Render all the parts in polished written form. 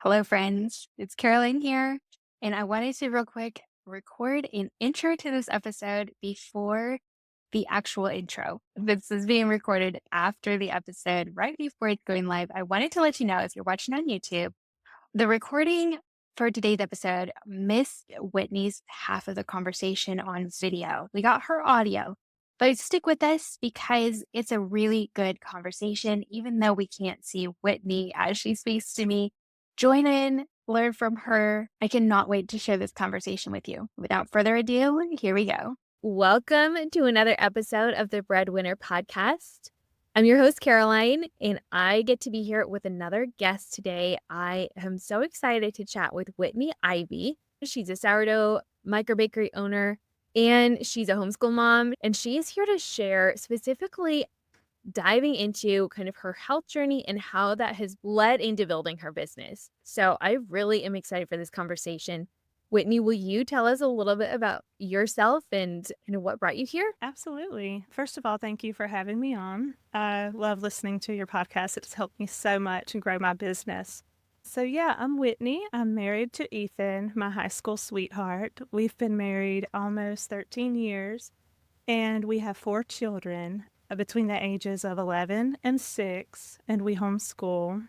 Hello, friends. It's Caroline here, and I wanted to real quick record an intro to this episode before the actual intro. This is being recorded after the episode, right before it's going live. I wanted to let you know if you're watching on YouTube, the recording for today's episode missed Whitney's half of the conversation on video. We got her audio, but stick with us because it's a really good conversation, even though we can't see Whitney as she speaks to me. Join in, learn from her. I cannot wait to share this conversation with you. Without further ado, here we go. Welcome to another episode of the Breadwinner Podcast. I'm your host, Caroline, and I get to be here with another guest today. I am so excited to chat with Whitney Ivy. She's a sourdough microbakery owner, and she's a homeschool mom, and she is here to share specifically diving into kind of her health journey and how that has led into building her business. So I really am excited for this conversation. Whitney, will you tell us a little bit about yourself and what brought you here? Absolutely. First of all, thank you for having me on. I love listening to your podcast. It's helped me so much and grow my business. So, yeah, I'm Whitney. I'm married to Ethan, my high school sweetheart. We've been married almost 13 years, and we have 4 children between the ages of 11 and 6, and we homeschool.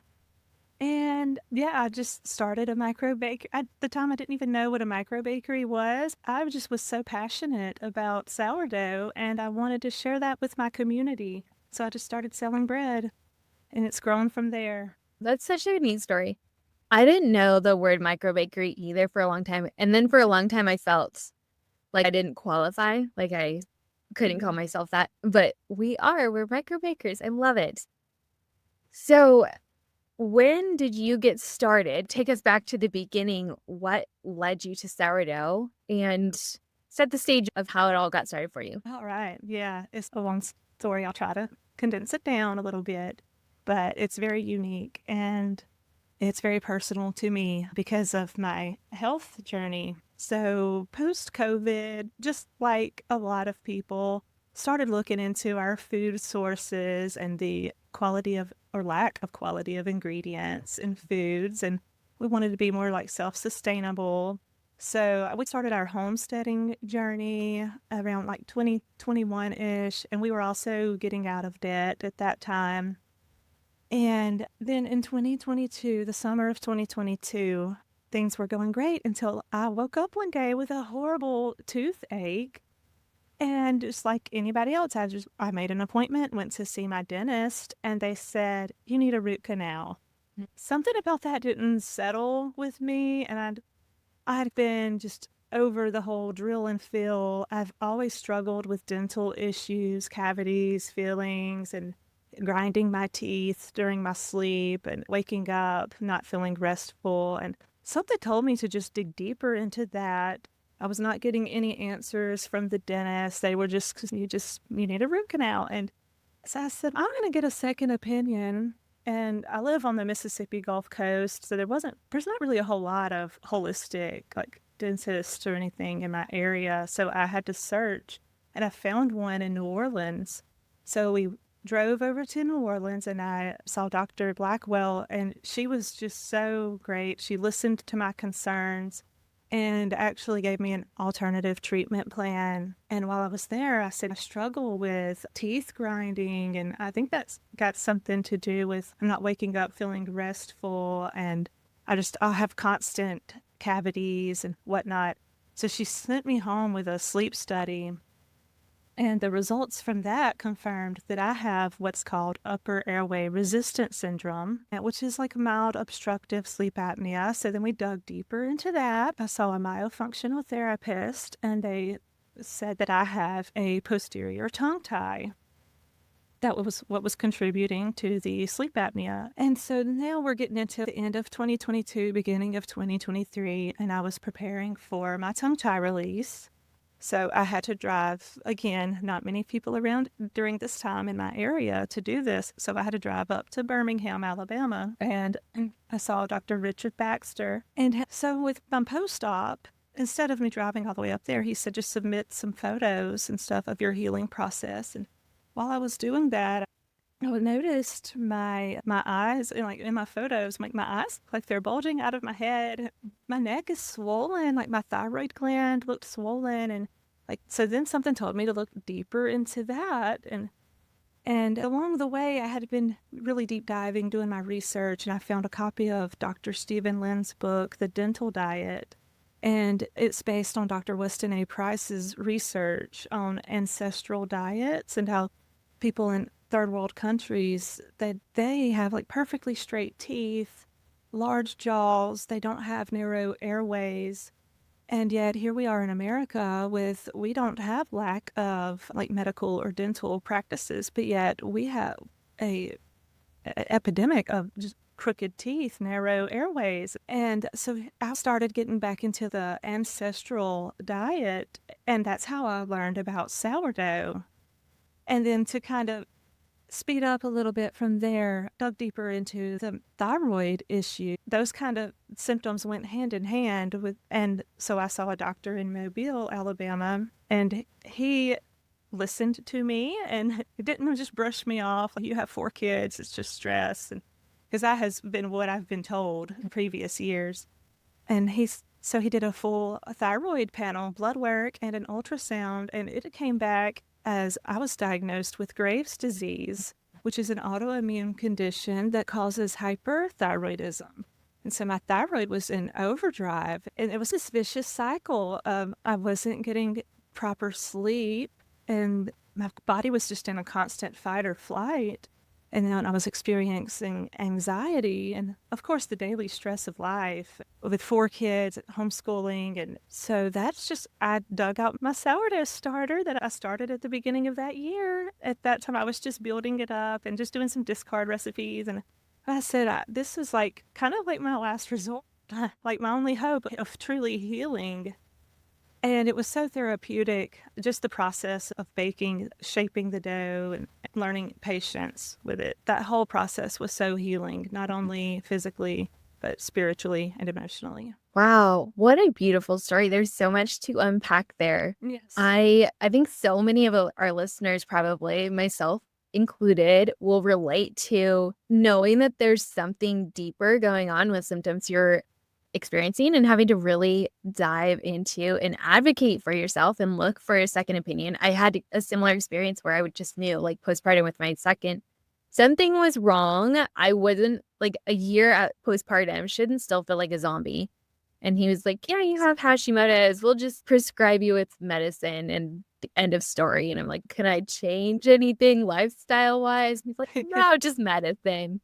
And yeah, I just started a micro bakery. At the time, I didn't even know what a micro bakery was. I just was so passionate about sourdough and I wanted to share that with my community. So I just started selling bread and it's grown from there. That's such a neat story. I didn't know the word microbakery either for a long time. And then for a long time, I felt like I didn't qualify, like I couldn't call myself that. But we're microbakers. I love it. So, when did you get started? Take us back to the beginning. What led you to sourdough and set the stage of how it all got started for you? All right. Yeah, it's a long story. I'll try to condense it down a little bit, but it's very unique and it's very personal to me because of my health journey. So, post COVID, just like a lot of people, started looking into our food sources and the quality of or lack of quality of ingredients in foods. And we wanted to be more like self sustainable. So, we started our homesteading journey around like 2021 ish. And we were also getting out of debt at that time. And then in 2022, the summer of 2022, things were going great until I woke up one day with a horrible toothache. And just like anybody else, I made an appointment, went to see my dentist, and they said, "You need a root canal." Something about that didn't settle with me, and I'd been just over the whole drill and fill. I've always struggled with dental issues, cavities, fillings, and grinding my teeth during my sleep and waking up not feeling restful. And something told me to just dig deeper into that. I was not getting any answers from the dentist. They were just, you need a root canal. And so I said, I'm going to get a second opinion. And I live on the Mississippi Gulf Coast, so there's not really a whole lot of holistic, like dentists or anything in my area. So I had to search, and I found one in New Orleans. So we drove over to New Orleans, and I saw Dr. Blackwell, and she was just so great. She listened to my concerns and actually gave me an alternative treatment plan. And while I was there, I said, I struggle with teeth grinding. And I think that's got something to do with I'm not waking up feeling restful. And I'll have constant cavities and whatnot. So she sent me home with a sleep study. And the results from that confirmed that I have what's called upper airway resistance syndrome, which is like mild obstructive sleep apnea. So then we dug deeper into that. I saw a myofunctional therapist, and they said that I have a posterior tongue tie. That was what was contributing to the sleep apnea. And so now we're getting into the end of 2022, beginning of 2023, and I was preparing for my tongue tie release. So I had to drive, again, not many people around during this time in my area to do this. So I had to drive up to Birmingham, Alabama, and I saw Dr. Richard Baxter. And so with my post-op, instead of me driving all the way up there, he said, just submit some photos and stuff of your healing process. And while I was doing that, I noticed my eyes, and like in my photos, like my eyes, like they're bulging out of my head. My neck is swollen, like my thyroid gland looked swollen, and like so. Then something told me to look deeper into that, and along the way, I had been really deep diving, doing my research, and I found a copy of Dr. Stephen Lynn's book, The Dental Diet. And it's based on Dr. Weston A. Price's research on ancestral diets and how people in third world countries that they have like perfectly straight teeth, large jaws, they don't have narrow airways, and yet here we are in America with we don't have lack of like medical or dental practices, but yet we have a, a epidemic of just crooked teeth, narrow airways. And so I started getting back into the ancestral diet, and that's how I learned about sourdough. And then to kind of speed up a little bit from there, dug deeper into the thyroid issue. Those kind of symptoms went hand in hand with, and so I saw a doctor in Mobile, Alabama, and he listened to me and didn't just brush me off. Like, you have 4 kids, it's just stress. And because that has been what I've been told in previous years. And so he did a full thyroid panel, blood work, and an ultrasound, and it came back as I was diagnosed with Graves' disease, which is an autoimmune condition that causes hyperthyroidism. And so my thyroid was in overdrive, and it was this vicious cycle of I wasn't getting proper sleep, and my body was just in a constant fight or flight. And then I was experiencing anxiety and, of course, the daily stress of life with 4 kids, homeschooling. And so that's just, I dug out my sourdough starter that I started at the beginning of that year. At that time, I was just building it up and just doing some discard recipes. And I said, this is like kind of like my last resort, like my only hope of truly healing. And it was so therapeutic, just the process of baking, shaping the dough, and learning patience with it. That whole process was so healing, not only physically, but spiritually and emotionally. Wow, what a beautiful story. There's so much to unpack there. Yes. I think so many of our listeners, probably myself included, will relate to knowing that there's something deeper going on with symptoms you're experiencing and having to really dive into and advocate for yourself and look for a second opinion. I had a similar experience where I would just knew, like postpartum with my second, something was wrong. I wasn't like a year at postpartum, shouldn't still feel like a zombie. And he was like, "Yeah, you have Hashimoto's. We'll just prescribe you with medicine and the end of story." And I'm like, "Can I change anything lifestyle-wise?" He's like, "No, just medicine."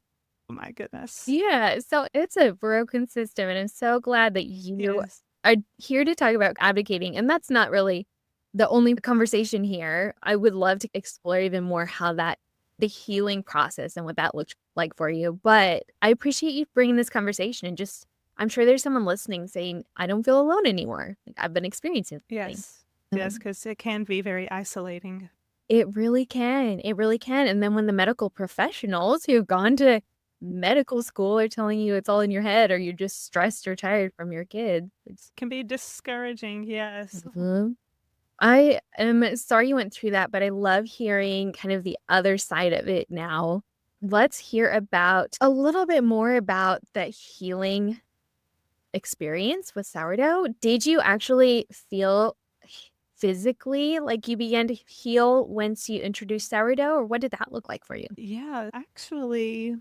Oh my goodness. Yeah, so it's a broken system, and I'm so glad that you Yes. are here to talk about advocating, and that's not really the only conversation here. I would love to explore even more how that the healing process and what that looked like for you, but I appreciate you bringing this conversation and just I'm sure there's someone listening saying, "I don't feel alone anymore. Like, I've been experiencing something." Yes. Yes, Um, because it can be very isolating. it really can, and then when the medical professionals who've gone to medical school are telling you it's all in your head or you're just stressed or tired from your kids, it's Can be discouraging. Yes. mhm. I am sorry you went through that, but I love hearing kind of the other side of it now. Let's hear about a little bit more about the healing experience with sourdough. Did you actually feel physically like you began to heal once you introduced sourdough, or what did that look like for you? Yeah, actually,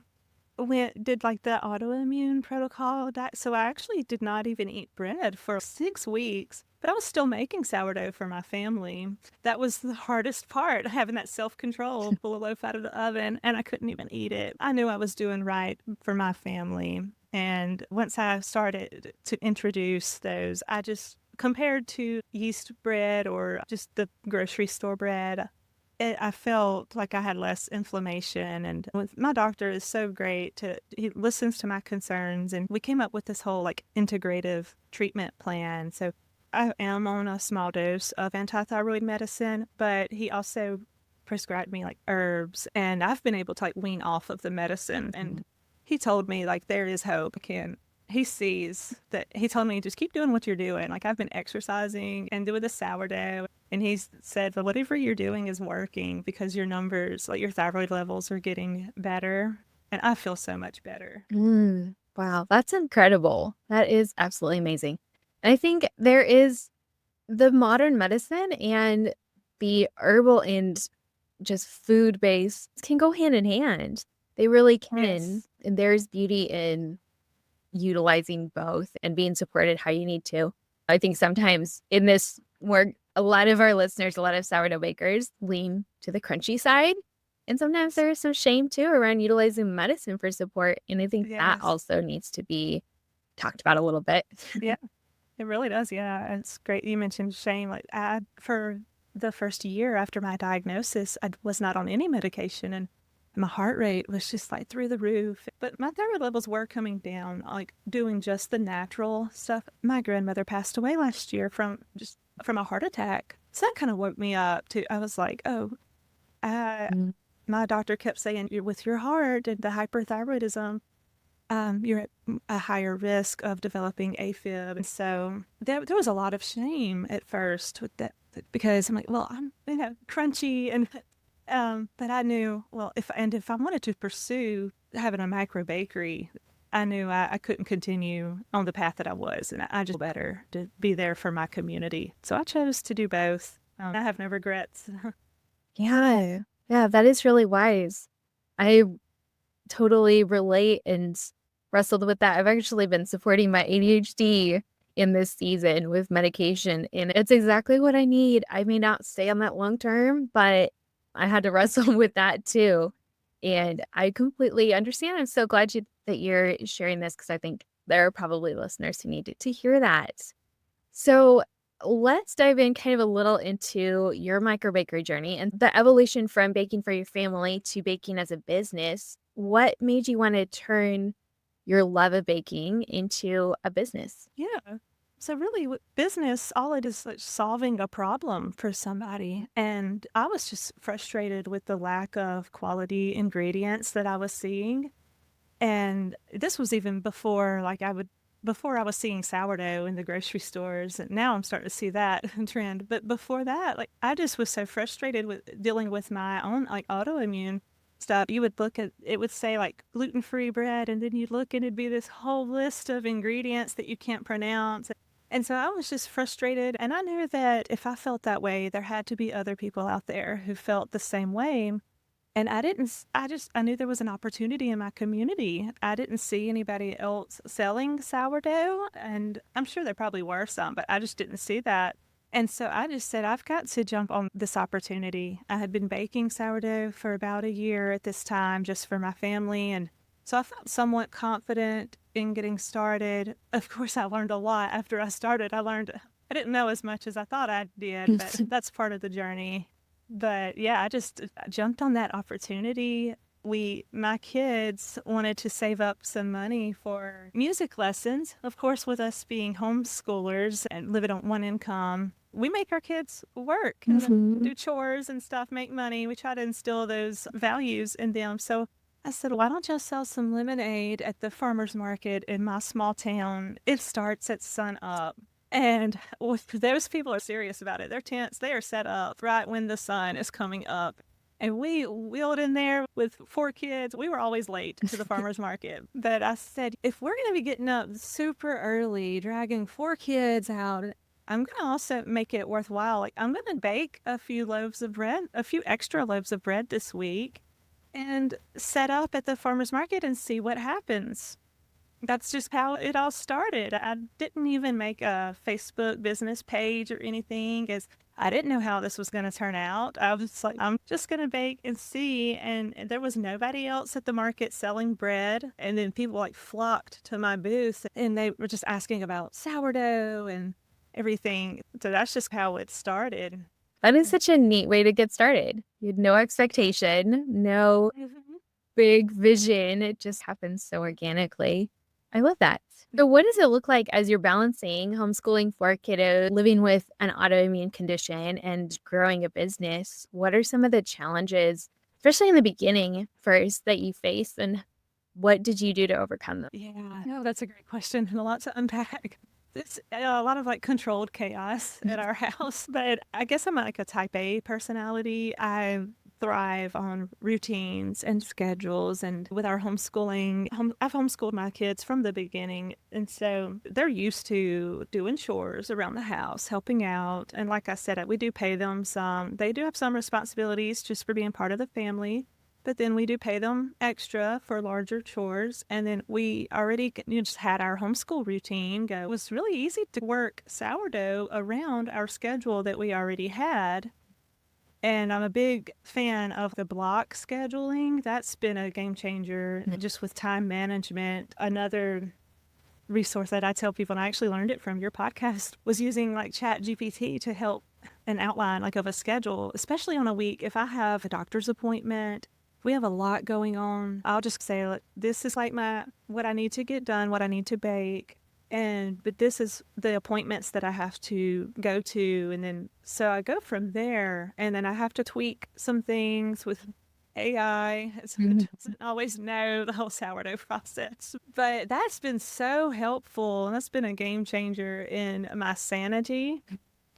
did like the autoimmune protocol that so I actually did not even eat bread for 6 weeks, but I was still making sourdough for my family. That was the hardest part, having that self-control, pull a loaf out of the oven, and I couldn't even eat it. I knew I was doing right for my family. And once I started to introduce those, I just compared to yeast bread or just the grocery store bread, I felt like I had less inflammation, and my doctor is so great he listens to my concerns, and we came up with this whole like integrative treatment plan. So I am on a small dose of anti-thyroid medicine, but he also prescribed me like herbs, and I've been able to like wean off of the medicine, and he told me like there is hope. I can he sees that. He told me, just keep doing what you're doing. Like, I've been exercising and doing the sourdough. And he said, well, whatever you're doing is working because your numbers, like your thyroid levels are getting better. And I feel so much better. Wow, that's incredible. That is absolutely amazing. And I think there is the modern medicine and the herbal and just food based can go hand in hand. They really can. Yes. And there's beauty in utilizing both and being supported how you need to. I think sometimes in this work, a lot of our listeners, a lot of sourdough bakers lean to the crunchy side. And sometimes there is some shame too around utilizing medicine for support. And I think that Yes. also needs to be talked about a little bit. Yeah. It really does. Yeah. It's great. You mentioned shame. Like, for the first year after my diagnosis, I was not on any medication, and my heart rate was just like through the roof. But my thyroid levels were coming down, like doing just the natural stuff. My grandmother passed away last year from a heart attack. So that kind of woke me up too. I was like, oh, I, Mm. my doctor kept saying, you're with your heart and the hyperthyroidism, you're at a higher risk of developing AFib. And so there was a lot of shame at first with that, because I'm like, well, I'm, crunchy. And, but I knew, well, if I wanted to pursue having a micro bakery, I knew I couldn't continue on the path that I was. And I just better to be there for my community. So I chose to do both. I have no regrets. Yeah. Yeah, that is really wise. I totally relate and wrestled with that. I've actually been supporting my ADHD in this season with medication, and it's exactly what I need. I may not stay on that long term, but I had to wrestle with that too. And I completely understand. I'm so glad that you're sharing this because I think there are probably listeners who need to hear that. So let's dive in kind of a little into your micro bakery journey and the evolution from baking for your family to baking as a business. What made you want to turn your love of baking into a business? Yeah. So really, with business, all it is like solving a problem for somebody. And I was just frustrated with the lack of quality ingredients that I was seeing. And this was even before, before I was seeing sourdough in the grocery stores. And now I'm starting to see that trend. But before that, like, I just was so frustrated with dealing with my own, like, autoimmune stuff. You would look at it, would say like gluten-free bread, and then you'd look and it'd be this whole list of ingredients that you can't pronounce. And so I was just frustrated, and I knew that if I felt that way, there had to be other people out there who felt the same way. And I didn't, I knew there was an opportunity in my community. I didn't see anybody else selling sourdough, and I'm sure there probably were some, but I just didn't see that. And so I just said, I've got to jump on this opportunity. I had been baking sourdough for about a year at this time, just for my family. And so I felt somewhat confident in getting started. Of course, I learned a lot after I started. I didn't know as much as I thought I did, but that's part of the journey. But yeah, I just jumped on that opportunity. My kids wanted to save up some money for music lessons. Of course, with us being homeschoolers and living on one income, we make our kids work and do chores and stuff, make money. We try to instill those values in them. So I said, why don't you sell some lemonade at the farmer's market in my small town? It starts at sun up. And those people are serious about it. Their tents, they are set up right when the sun is coming up. And we wheeled in there with 4 kids. We were always late to the farmer's market. But I said, if we're going to be getting up super early, dragging 4 kids out, I'm going to also make it worthwhile. Like, I'm going to bake a few extra loaves of bread this week, and set up at the farmer's market and see what happens. That's just how it all started. I didn't even make a Facebook business page or anything, as I didn't know how this was going to turn out. I was like, I'm just going to bake and see. And there was nobody else at the market selling bread. And then people like flocked to my booth, and they were just asking about sourdough and everything. So that's just how it started. That is such a neat way to get started. You had no expectation, no Mhm. big vision. It just happens so organically. I love that. So what does it look like as you're balancing homeschooling 4 kiddos, living with an autoimmune condition, and growing a business? What are some of the challenges, especially in the beginning first, that you face, and what did you do to overcome them? Yeah, no, that's a great question and a lot to unpack. It's a lot of like controlled chaos at our house, but I guess I'm like a type A personality. I thrive on routines and schedules, and with our homeschooling, I've homeschooled my kids from the beginning, and so they're used to doing chores around the house, helping out. And like I said, we do pay them some. They do have some responsibilities just for being part of the family. But then we do pay them extra for larger chores. And then we already just had our homeschool routine go. It was really easy to work sourdough around our schedule that we already had. And I'm a big fan of the block scheduling. That's been a game changer just with time management. Another resource that I tell people, and I actually learned it from your podcast, was using like Chat GPT to help an outline like of a schedule, especially on a week. If I have a doctor's appointment, we have a lot going on. I'll just say, like, this is like what I need to get done, what I need to bake. But this is the appointments that I have to go to. And then, so I go from there, and then I have to tweak some things with AI. So it doesn't always know the whole sourdough process. But that's been so helpful. And that's been a game changer in my sanity.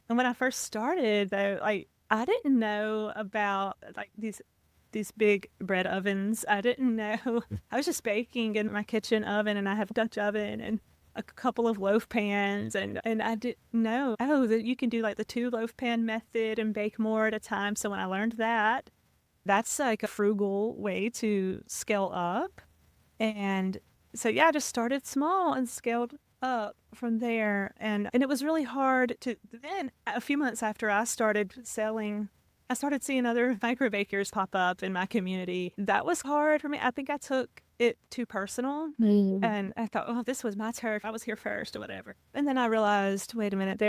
And when I first started, though, like, I didn't know about like these big bread ovens. I didn't know. I was just baking in my kitchen oven, and I have a Dutch oven and a couple of loaf pans, and I didn't know, that you can do like the 2 loaf pan method and bake more at a time. So when I learned that, that's like a frugal way to scale up. And so, yeah, I just started small and scaled up from there. And it was really hard to, then a few months after I started selling, I started seeing other micro bakers pop up in my community. That was hard for me. I think I took it too personal. And I thought, oh, this was my turf. I was here first or whatever. And then I realized, wait a minute,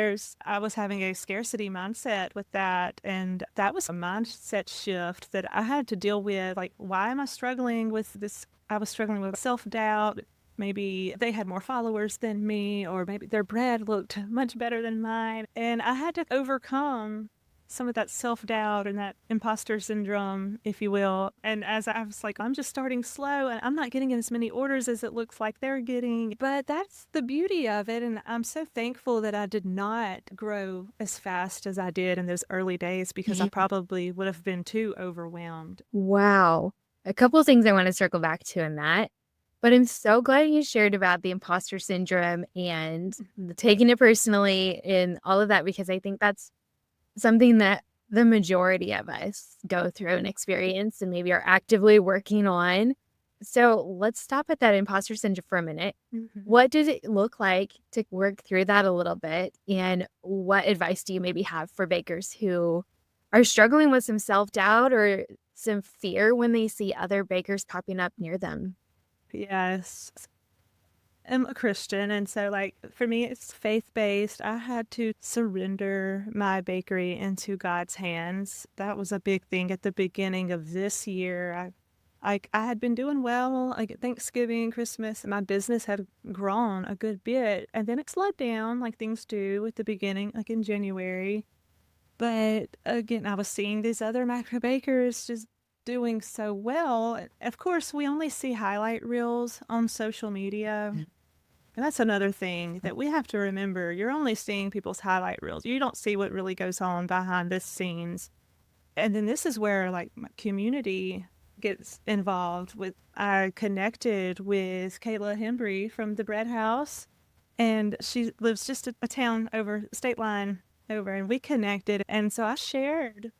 I was having a scarcity mindset with that. And that was a mindset shift that I had to deal with. Like, why am I struggling with this? I was struggling with self-doubt. Maybe they had more followers than me, or maybe their bread looked much better than mine. And I had to overcome some of that self-doubt and that imposter syndrome, if you will. And as I was like, I'm just starting slow and I'm not getting as many orders as it looks like they're getting. But that's the beauty of it. And I'm so thankful that I did not grow as fast as I did in those early days, because I probably would have been too overwhelmed. Wow. A couple of things I want to circle back to in that. But I'm so glad you shared about the imposter syndrome and taking it personally and all of that, because I think that's something that the majority of us go through and experience and maybe are actively working on. So let's stop at that imposter syndrome for a minute. What does it look like to work through that a little bit? And what advice do you maybe have for bakers who are struggling with some self-doubt or some fear when they see other bakers popping up near them? Yes. I'm a Christian, and so, like, for me, it's faith-based. I had to surrender my bakery into God's hands. That was a big thing at the beginning of this year. I had been doing well, like, at Thanksgiving, Christmas, and my business had grown a good bit, and then it slowed down like things do at the beginning, like in January. But again, I was seeing these other macro bakers just doing so well. Of course, we only see highlight reels on social media. And that's another thing that we have to remember. You're only seeing people's highlight reels. You don't see what really goes on behind the scenes. And then this is where, like, my community gets involved with. I connected with Kayla Hembry from the Bread House, and she lives just a town over, state line over, and we connected. And so I shared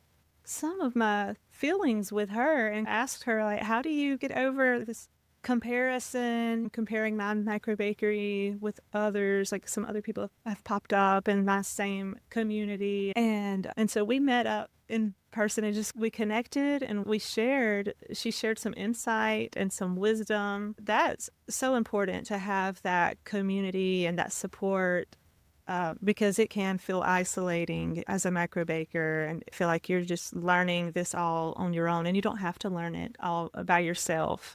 some of my feelings with her and asked her, like, how do you get over this comparing my micro bakery with others? Like, some other people have popped up in my same community. And so we met up in person and we connected, and she shared some insight and some wisdom. That's so important to have that community and that support. Because it can feel isolating as a micro baker and feel like you're just learning this all on your own, and you don't have to learn it all by yourself.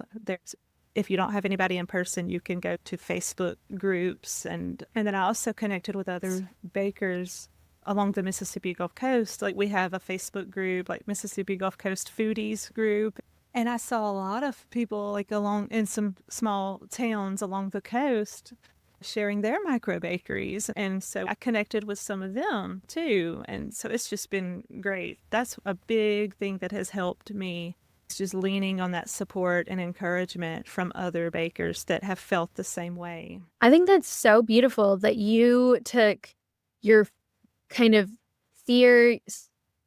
If you don't have anybody in person, you can go to Facebook groups, and then I also connected with other bakers along the Mississippi Gulf Coast. Like, we have a Facebook group, like Mississippi Gulf Coast Foodies group. And I saw a lot of people like along in some small towns along the coast sharing their micro bakeries. And so I connected with some of them too. And so it's just been great. That's a big thing that has helped me. It's just leaning on that support and encouragement from other bakers that have felt the same way. I think that's so beautiful that you took your kind of fear,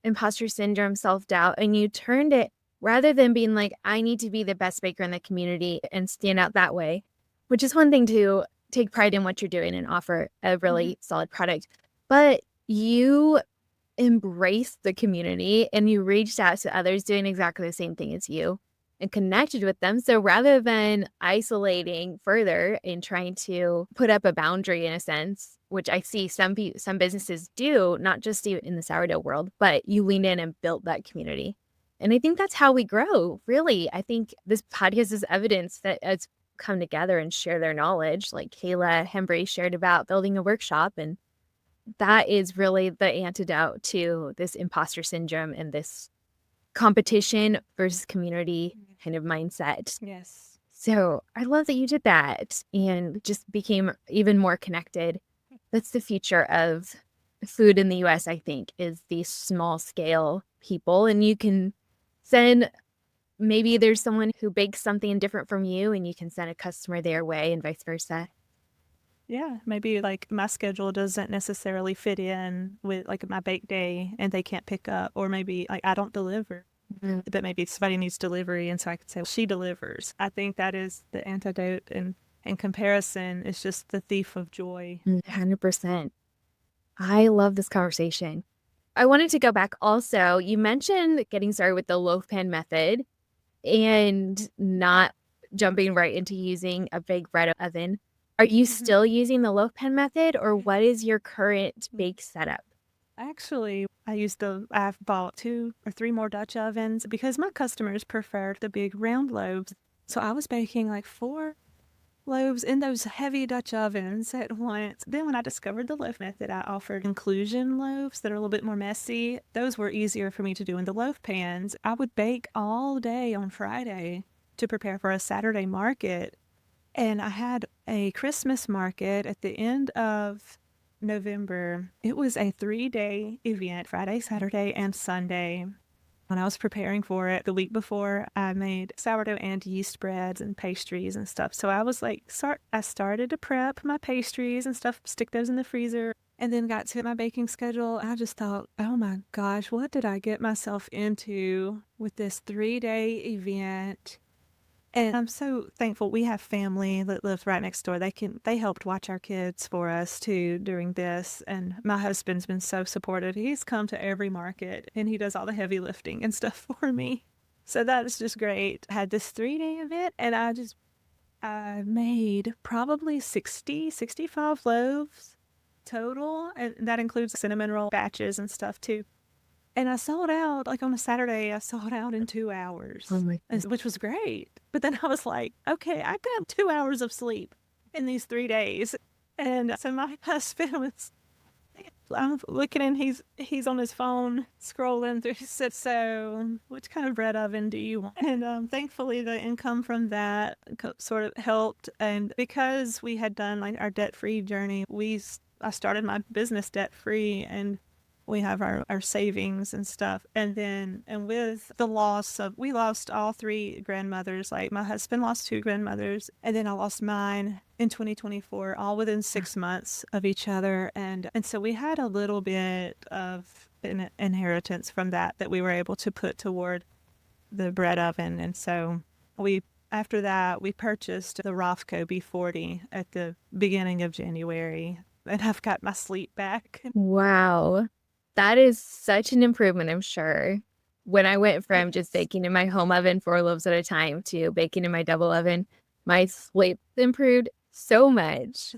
imposter syndrome, self-doubt, and you turned it rather than being like, I need to be the best baker in the community and stand out that way, which is one thing to take pride in what you're doing and offer a really solid product. But you embraced the community and you reached out to others doing exactly the same thing as you and connected with them. So rather than isolating further and trying to put up a boundary in a sense, which I see some businesses do, not just in the sourdough world, but you lean in and built that community. And I think that's how we grow, really. I think this podcast is evidence that it's come together and share their knowledge. Like Kayla Hembry shared about building a workshop, and that is really the antidote to this imposter syndrome and this competition versus community kind of mindset. Yes. So I love that you did that and just became even more connected. That's the future of food in the US, I think, is these small scale people. And you can send, maybe there's someone who bakes something different from you and you can send a customer their way and vice versa. Yeah, maybe like my schedule doesn't necessarily fit in with like my bake day and they can't pick up, or maybe like I don't deliver, but maybe somebody needs delivery. And so I could say, well, she delivers. I think that is the antidote, and comparison is just the thief of joy. 100%. I love this conversation. I wanted to go back also. You mentioned getting started with the loaf pan method and not jumping right into using a big bread oven. Are you still using the loaf pan method, or what is your current bake setup? Actually, I've bought 2 or 3 more Dutch ovens because my customers prefer the big round loaves. So I was baking like 4 loaves in those heavy Dutch ovens at once. Then when I discovered the loaf method, I offered inclusion loaves that are a little bit more messy. Those were easier for me to do in the loaf pans. I would bake all day on Friday to prepare for a Saturday market. And I had a Christmas market at the end of November. It was a 3-day event, Friday, Saturday, and Sunday. When I was preparing for it the week before, I made sourdough and yeast breads and pastries and stuff. So I was like, I started to prep my pastries and stuff, stick those in the freezer, and then got to my baking schedule. I just thought, oh my gosh, what did I get myself into with this 3-day event? And I'm so thankful we have family that lives right next door. They helped watch our kids for us too during this. And my husband's been so supportive. He's come to every market and he does all the heavy lifting and stuff for me. So that is just great. I had this 3-day event and I made probably 65 loaves total. And that includes cinnamon roll batches and stuff too. And I sold out, like on a Saturday, I sold out in 2 hours, Oh my which was great. But then I was like, okay, I got 2 hours of sleep in these 3 days. And so my husband was, I'm looking and he's on his phone scrolling through. He said, so which kind of bread oven do you want? And thankfully the income from that sort of helped. And because we had done like our debt-free journey, I started my business debt-free, and we have our savings and stuff. And with the we lost all 3 grandmothers. Like my husband lost 2 grandmothers, and then I lost mine in 2024, all within 6 months of each other. And so we had a little bit of an inheritance from that we were able to put toward the bread oven. And so after that, we purchased the Rothco B40 at the beginning of January, and I've got my sleep back. Wow. That is such an improvement, I'm sure. When I went from just Yes. baking in my home oven 4 loaves at a time to baking in my double oven, my sleep improved so much.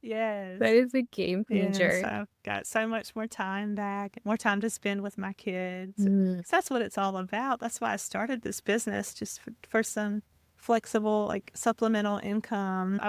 Yes. That is a game And so changer. I've got so much more time back, more time to spend with my kids. Mm. So that's what it's all about. That's why I started this business, just for some flexible, like supplemental income.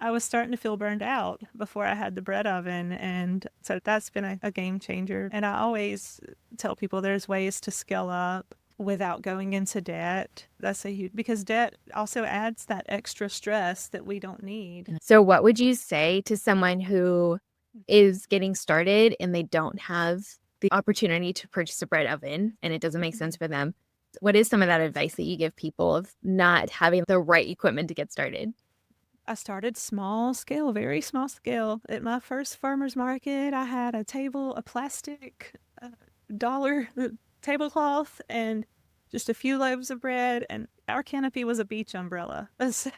I was starting to feel burned out before I had the bread oven. And so that's been a game changer. And I always tell people there's ways to scale up without going into debt. That's a huge, because debt also adds that extra stress that we don't need. So what would you say to someone who is getting started and they don't have the opportunity to purchase a bread oven and it doesn't make sense for them? What is some of that advice that you give people of not having the right equipment to get started? I started small scale, very small scale. At my first farmer's market, I had a plastic dollar tablecloth and just a few loaves of bread, and our canopy was a beach umbrella.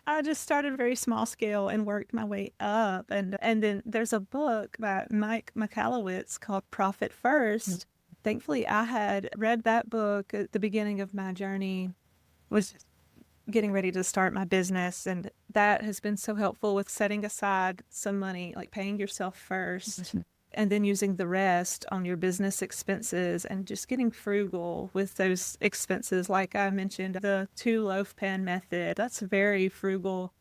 I just started very small scale and worked my way up. And then there's a book by Mike Michalowicz called Profit First. Thankfully, I had read that book at the beginning of my journey, was getting ready to start my business, and that has been so helpful with setting aside some money, like paying yourself first and then using the rest on your business expenses and just getting frugal with those expenses. Like I mentioned, the 2 loaf pan method, that's a very frugal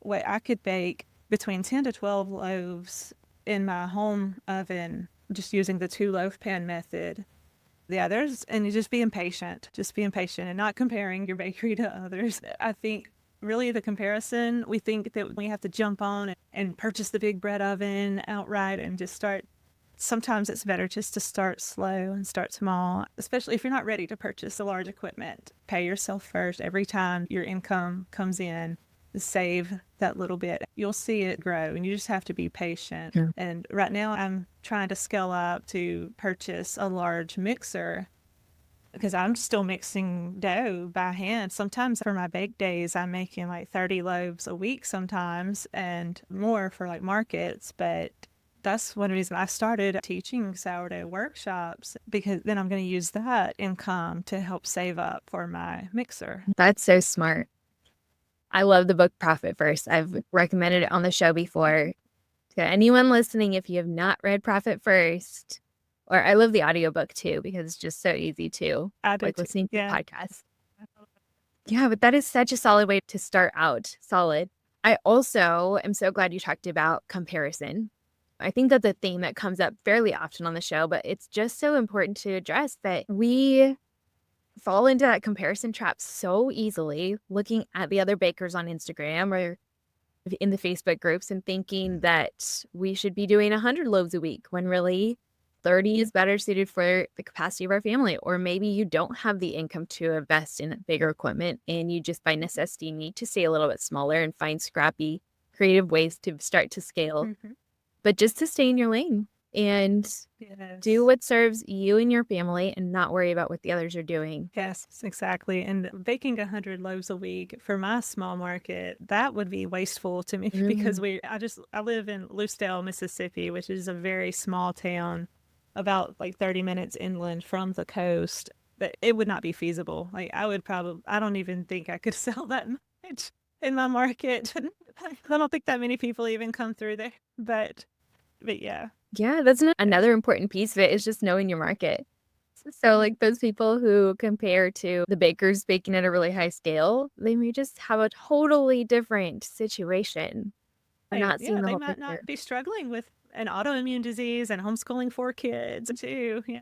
way. I could bake between 10 to 12 loaves in my home oven just using the 2 loaf pan method. Yeah, and you just being patient and not comparing your bakery to others. I think really the comparison, we think that we have to jump on and purchase the big bread oven outright and just start. Sometimes it's better just to start slow and start small, especially if you're not ready to purchase a large equipment. Pay yourself first. Every time your income comes in, save that little bit. You'll see it grow, and you just have to be patient. Yeah. And right now I'm trying to scale up to purchase a large mixer because I'm still mixing dough by hand. Sometimes for my bake days, I'm making like 30 loaves a week sometimes and more for like markets. But that's one reason I started teaching sourdough workshops, because then I'm going to use that income to help save up for my mixer. That's so smart. I love the book Profit First. I've recommended it on the show before. To anyone listening, if you have not read Profit First, or I love the audiobook too, because it's just so easy to I do like too. listening to Yeah. podcasts. Yeah, but that is such a solid way to start out. Solid. I also am so glad you talked about comparison. I think that's a theme that comes up fairly often on the show, but it's just so important to address that we fall into that comparison trap so easily, looking at the other bakers on Instagram or in the Facebook groups and thinking that we should be doing 100 loaves a week when really 30 is better suited for the capacity of our family. Or maybe you don't have the income to invest in bigger equipment and you just by necessity need to stay a little bit smaller and find scrappy, creative ways to start to scale. But just to stay in your lane and do what serves you and your family and not worry about what the others are doing. Yes, exactly. And baking 100 loaves a week for my small market, that would be wasteful to me because I live in Lucedale, Mississippi, which is a very small town, about like 30 minutes inland from the coast. But it would not be feasible. Like I don't even think I could sell that much in my market. I don't think that many people even come through there. But yeah. Yeah, that's another important piece of it is just knowing your market. So like those people who compare to the bakers baking at a really high scale, they may just have a totally different situation. They're not seeing the they whole might picture. not be struggling with an autoimmune disease and homeschooling 4 kids too. Yeah.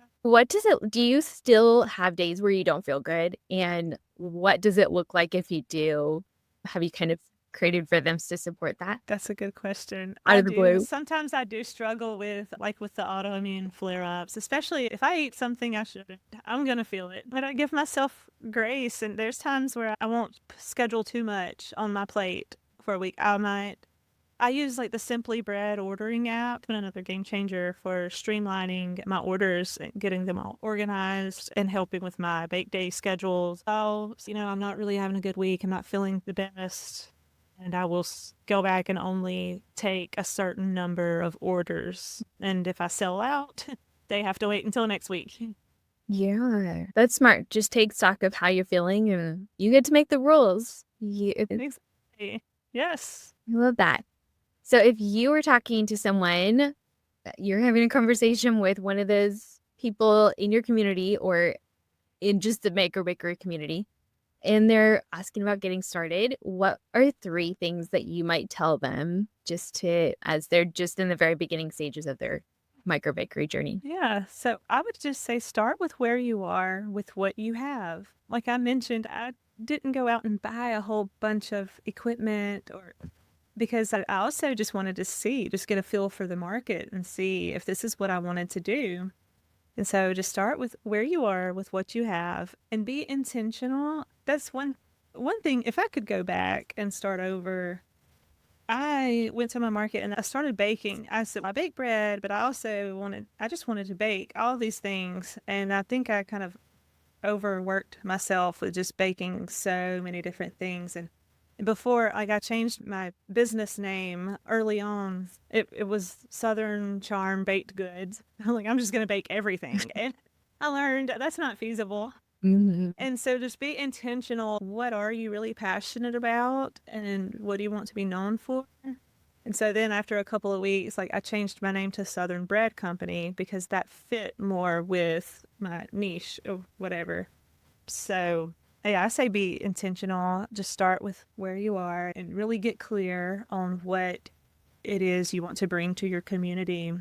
Do you still have days where you don't feel good? And what does it look like if you do? Have you kind of created rhythms to support that? That's a good question. Out I of the do. blue. Sometimes I do struggle with the autoimmune flare-ups, especially if I eat something I shouldn't. I'm going to feel it. But I give myself grace, and there's times where I won't schedule too much on my plate for a week. I use like the Simply Bread ordering app, another game changer for streamlining my orders and getting them all organized and helping with my bake day schedules. I'm not really having a good week. I'm not feeling the best. And I will go back and only take a certain number of orders. And if I sell out, they have to wait until next week. Yeah, that's smart. Just take stock of how you're feeling and you get to make the rules. Exactly. Yes. I love that. So if you were talking to someone, you're having a conversation with one of those people in your community or in just the maker bakery community, and they're asking about getting started, what are 3 things that you might tell them as they're just in the very beginning stages of their micro bakery journey? Yeah. So I would just say start with where you are with what you have. Like I mentioned, I didn't go out and buy a whole bunch of equipment or because I also just wanted to just get a feel for the market and see if this is what I wanted to do. And so just start with where you are with what you have and be intentional. That's one thing. If I could go back and start over, I went to my market and I started baking. I said I bake bread, but I just wanted to bake all these things. And I think I kind of overworked myself with just baking so many different things. And before I changed my business name early on, it was Southern Charm Baked Goods. I'm like, I'm just going to bake everything. And I learned that's not feasible. Mhm. And so just be intentional. What are you really passionate about? And what do you want to be known for? And so then after a couple of weeks, like I changed my name to Southern Bread Company because that fit more with my niche or whatever. So yeah, I say be intentional. Just start with where you are and really get clear on what it is you want to bring to your community.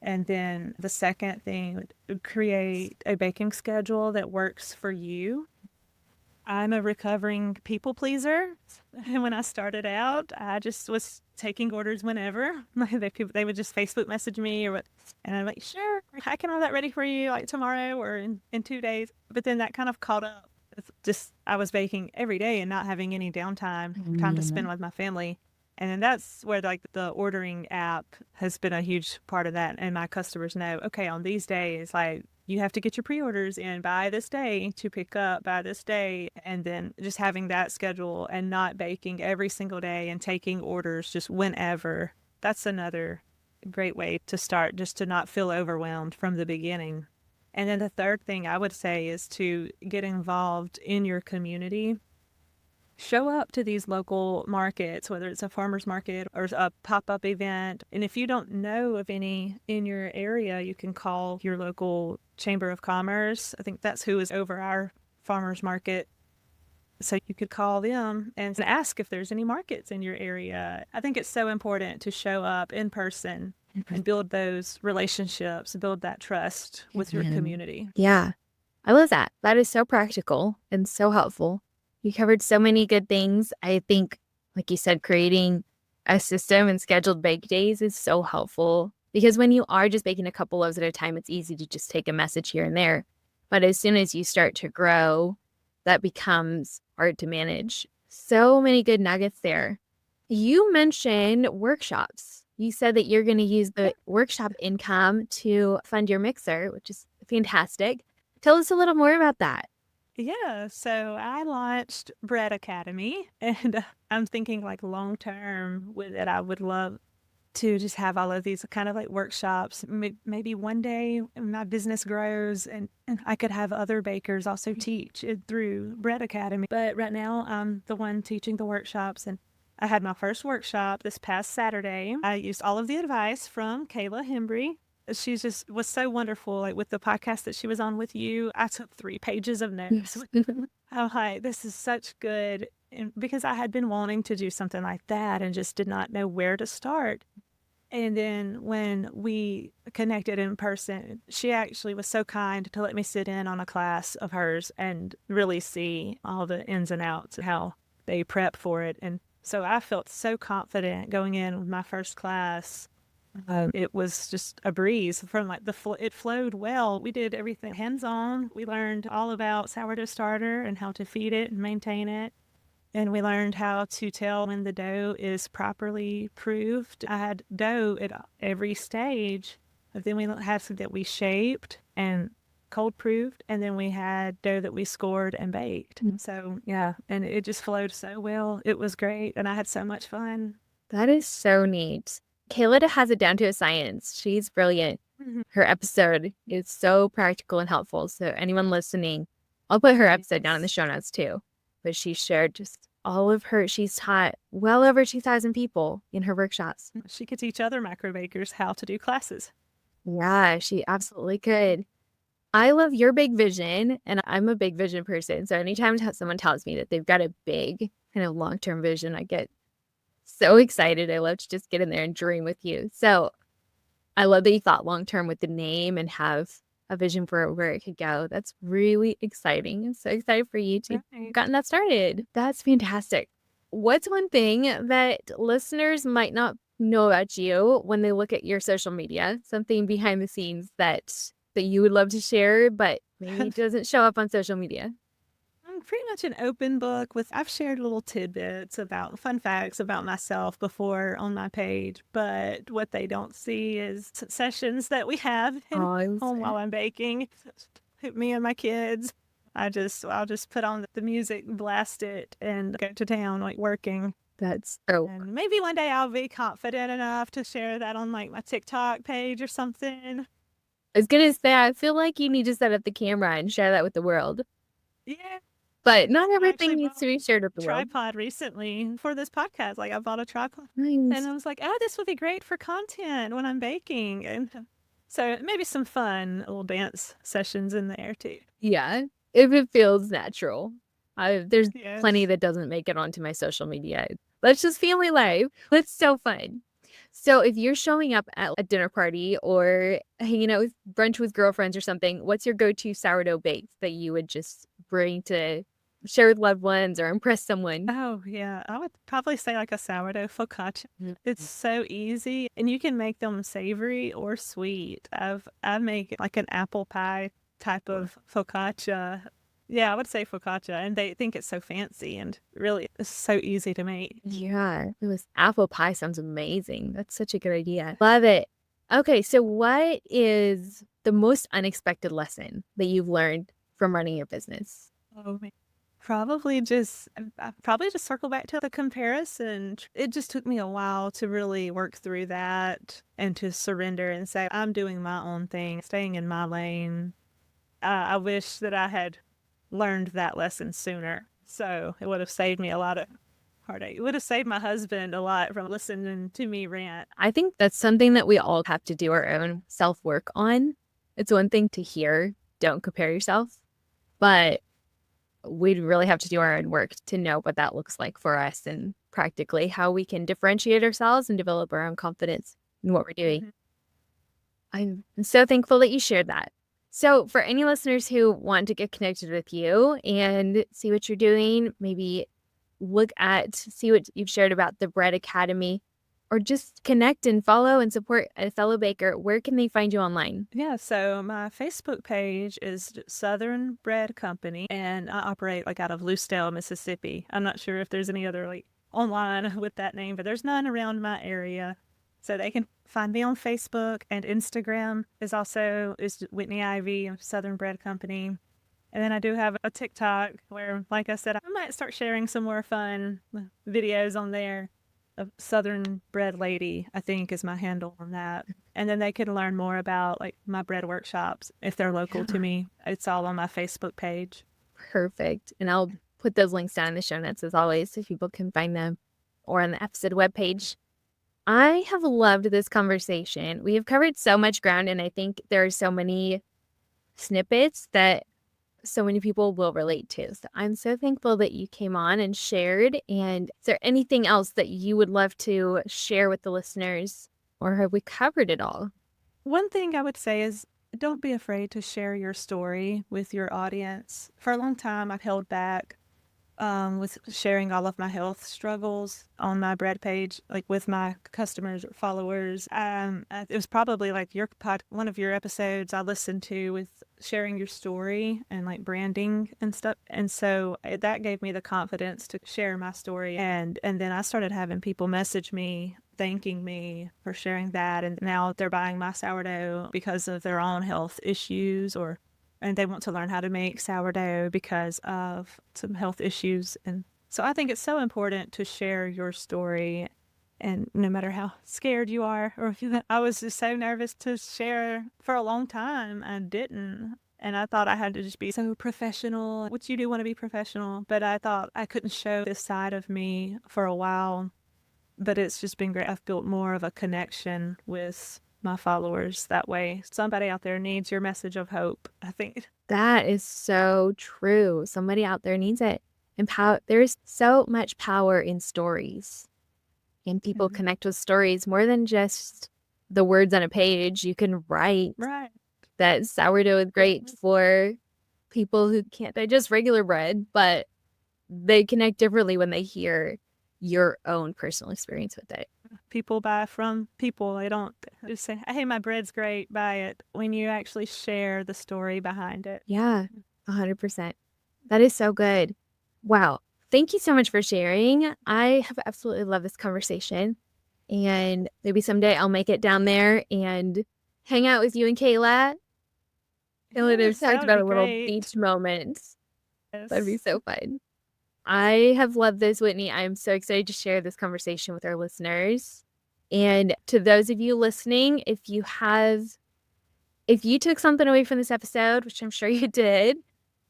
And then the second thing, create a baking schedule that works for you. I'm a recovering people pleaser. And when I started out, I just was taking orders whenever. They would just Facebook message me or what. And I'm like, sure, I can have that ready for you like tomorrow or in 2 days. But then that kind of caught up. It's just, I was baking every day and not having any downtime, time to spend with my family. And then that's where like the ordering app has been a huge part of that. And my customers know, okay, on these days, like you have to get your pre-orders in by this day to pick up by this day. And then just having that schedule and not baking every single day and taking orders just whenever. That's another great way to start, just to not feel overwhelmed from the beginning. And then the third thing I would say is to get involved in your community. Show up to these local markets, whether it's a farmer's market or a pop-up event. And if you don't know of any in your area, you can call your local Chamber of Commerce. I think that's who is over our farmer's market. So you could call them and ask if there's any markets in your area. I think it's so important to show up in person and build those relationships, build that trust with your community. Yeah, I love that. That is so practical and so helpful. You covered so many good things. I think, like you said, creating a system and scheduled bake days is so helpful because when you are just baking a couple loaves at a time, it's easy to just take a message here and there. But as soon as you start to grow, that becomes hard to manage. So many good nuggets there. You mentioned workshops. You said that you're going to use the workshop income to fund your mixer, which is fantastic. Tell us a little more about that. Yeah, so I launched Bread Academy, and I'm thinking like long term with it. I would love to just have all of these kind of like workshops. Maybe one day my business grows and I could have other bakers also teach it through Bread Academy. But right now, I'm the one teaching the workshops, and I had my first workshop this past Saturday. I used all of the advice from Kayla Hembry. She just was so wonderful. Like with the podcast that she was on with you, I took 3 pages of notes. I'm like, this is such good. And because I had been wanting to do something like that and just did not know where to start. And then when we connected in person, she actually was so kind to let me sit in on a class of hers and really see all the ins and outs of how they prep for it. And so I felt so confident going in with my first class. It was just a breeze from like it flowed well. We did everything hands-on. We learned all about sourdough starter and how to feed it and maintain it. And we learned how to tell when the dough is properly proved. I had dough at every stage. But then we had some that we shaped and cold proved. And then we had dough that we scored and baked. So, yeah. And it just flowed so well. It was great. And I had so much fun. That is so neat. Kayla has it down to a science. She's brilliant. Mhm. Her episode is so practical and helpful. So anyone listening, I'll put her episode down in the show notes too. But she shared just all of she's taught well over 2,000 people in her workshops. She could teach other micro bakers how to do classes. Yeah, she absolutely could. I love your big vision, and I'm a big vision person. So anytime someone tells me that they've got a big kind of long-term vision, I get so excited. I love to just get in there and dream with you. So I love that you thought long term with the name and have a vision for where it could go. That's really exciting. I'm so excited for you to have Right. gotten that started. That's fantastic. What's one thing that listeners might not know about you when they look at your social media? Something behind the scenes that you would love to share, but maybe it doesn't show up on social media. I'm pretty much an open book with I've shared little tidbits about fun facts about myself before on my page, but what they don't see is sessions that we have in Oh, home while I'm baking. Me and my kids. I'll just put on the music, blast it, and go to town like working. that's so And maybe one day I'll be confident enough to share that on like my TikTok page or something. I was gonna say, I feel like you need to set up the camera and share that with the world. Yeah. But not I actually everything needs bought to be shared with a the world. tripod recently for this podcast. Like I bought a tripod and Nice. I was like, oh, this would be great for content when I'm baking. And so maybe some fun little dance sessions in there too. Yeah, if it feels natural. There's plenty Yes. that doesn't make it onto my social media. That's just family life. That's so fun. So if you're showing up at a dinner party or hanging out with brunch with girlfriends or something, what's your go-to sourdough bake that you would just bring to share with loved ones or impress someone? Oh, yeah. I would probably say like a sourdough focaccia. It's Mhm. so easy and you can make them savory or sweet. I make like an apple pie type of focaccia. Yeah, I would say focaccia and they think it's so fancy and really it's so easy to make. Yeah, it was apple pie sounds amazing. That's such a good idea. Love it. Okay, so what is the most unexpected lesson that you've learned from running your business? Oh, man. Probably just circle back to the comparison. It just took me a while to really work through that and to surrender and say, I'm doing my own thing, staying in my lane. I wish that I had learned that lesson sooner. So it would have saved me a lot of heartache. It would have saved my husband a lot from listening to me rant. I think that's something that we all have to do our own self-work on. It's one thing to hear, don't compare yourself, but we'd really have to do our own work to know what that looks like for us and practically how we can differentiate ourselves and develop our own confidence in what we're doing. Mhm. I'm so thankful that you shared that. So, for any listeners who want to get connected with you and see what you're doing, maybe see what you've shared about the Bread Academy, or just connect and follow and support a fellow baker, where can they find you online? Yeah, so my Facebook page is Southern Bread Company, and I operate like out of Lucedale, Mississippi. I'm not sure if there's any other like online with that name, but there's none around my area. So they can find me on Facebook, and Instagram is Whitney Ivy of Southern Bread Company. And then I do have a TikTok where, like I said, I might start sharing some more fun videos on there. A Southern Bread Lady, I think, is my handle on that. And then they can learn more about like my bread workshops if they're local to Yeah. me. It's all on my Facebook page. Perfect. And I'll put those links down in the show notes as always so people can find them or on the episode webpage. I have loved this conversation. We have covered so much ground, and I think there are so many snippets that so many people will relate to. So I'm so thankful that you came on and shared. And is there anything else that you would love to share with the listeners, or have we covered it all? One thing I would say is don't be afraid to share your story with your audience. For a long time, I've held back with sharing all of my health struggles on my bread page, like with my customers or followers. It was probably like one of your episodes I listened to with sharing your story and like branding and stuff. And so that gave me the confidence to share my story. And then I started having people message me thanking me for sharing that. And now they're buying my sourdough because of their own health issues and they want to learn how to make sourdough because of some health issues. And so I think it's so important to share your story. And no matter how scared you are, I was just so nervous to share for a long time. I didn't. And I thought I had to just be so professional, which you do want to be professional, but I thought I couldn't show this side of me for a while. But it's just been great. I've built more of a connection with my followers that way. Somebody out there needs your message of hope, I think. That is so true. Somebody out there needs it. And there's so much power in stories. And people Mhm. connect with stories more than just the words on a page. You can write Right. that sourdough is great Yes. for people who can't digest regular bread, but they connect differently when they hear your own personal experience with it. People buy from people. They don't just say, hey, my bread's great, buy it. When you actually share the story behind it. Yeah, 100%. That is so good. Wow. Thank you so much for sharing. I have absolutely loved this conversation. And maybe someday I'll make it down there and hang out with you and Kayla. And we'd have Yes, that talked would about be a little great. beach moment. That'd be Yes. so fun. I have loved this, Whitney. I'm so excited to share this conversation with our listeners. And to those of you listening, if you took something away from this episode, which I'm sure you did,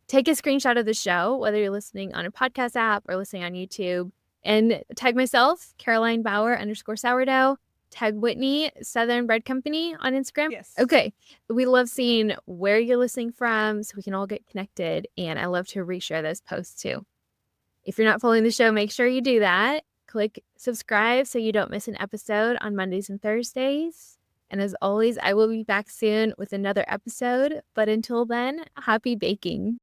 take a screenshot of the show, whether you're listening on a podcast app or listening on YouTube, and tag myself, Caroline Bauer _sourdough. Tag Whitney, Southern Bread Company on Instagram. Yes. Okay. We love seeing where you're listening from so we can all get connected. And I love to reshare those posts too. If you're not following the show, make sure you do that. Click subscribe so you don't miss an episode on Mondays and Thursdays. And as always, I will be back soon with another episode. But until then, happy baking.